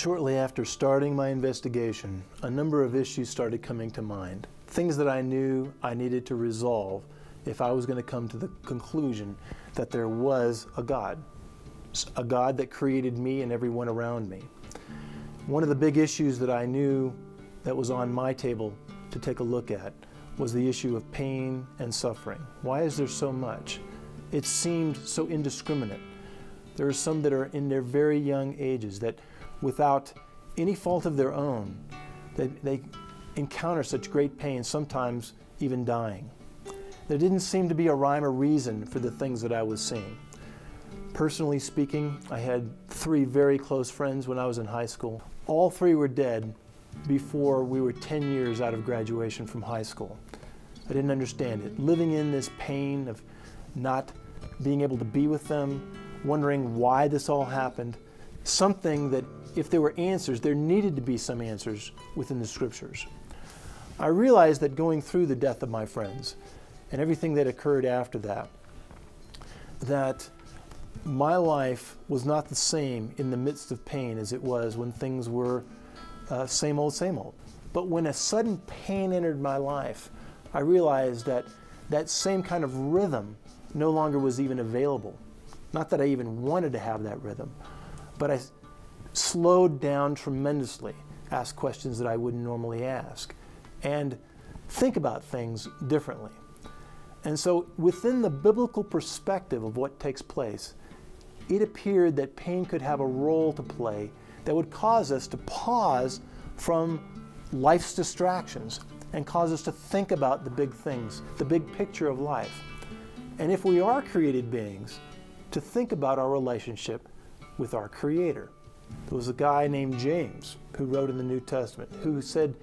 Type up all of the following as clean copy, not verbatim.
Shortly after starting my investigation, a number of issues started coming to mind. Things that I knew I needed to resolve if I was going to come to the conclusion that there was a God that created me and everyone around me. One of the big issues that I knew that was on my table to take a look at was the issue of pain and suffering. Why is there so much? It seemed so indiscriminate. There are some that are in their very young ages that without any fault of their own, they encounter such great pain, sometimes even dying. There didn't seem to be a rhyme or reason for the things that I was seeing. Personally speaking, I had 3 very close friends when I was in high school. All 3 were dead before we were 10 years out of graduation from high school. I didn't understand it. Living in this pain of not being able to be with them, wondering why this all happened, something that if there were answers, there needed to be some answers within the scriptures. I realized that going through the death of my friends and everything that occurred after that my life was not the same in the midst of pain as it was when things were same old, same old. But when a sudden pain entered my life, I realized that that same kind of rhythm no longer was even available. Not that I even wanted to have that rhythm, but I slowed down tremendously, asked questions that I wouldn't normally ask, and think about things differently. And so within the biblical perspective of what takes place, it appeared that pain could have a role to play that would cause us to pause from life's distractions and cause us to think about the big things, the big picture of life. And if we are created beings, to think about our relationship with our Creator. There was a guy named James who wrote in the New Testament who said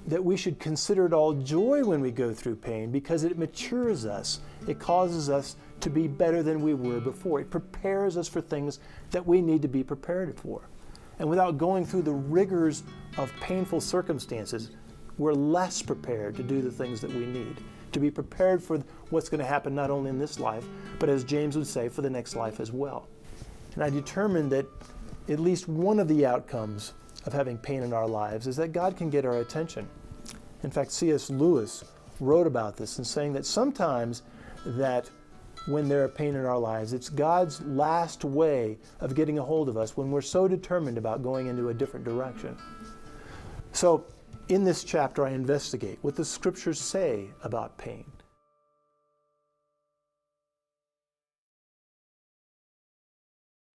that we should consider it all joy when we go through pain because it matures us. It causes us to be better than we were before. It prepares us for things that we need to be prepared for. And without going through the rigors of painful circumstances, we're less prepared to do the things that we need, to be prepared for what's going to happen not only in this life, but as James would say, for the next life as well. And I determined that at least one of the outcomes of having pain in our lives is that God can get our attention. In fact, C.S. Lewis wrote about this and saying that sometimes that when there are pain in our lives, it's God's last way of getting a hold of us when we're so determined about going into a different direction. So in this chapter, I investigate what the scriptures say about pain.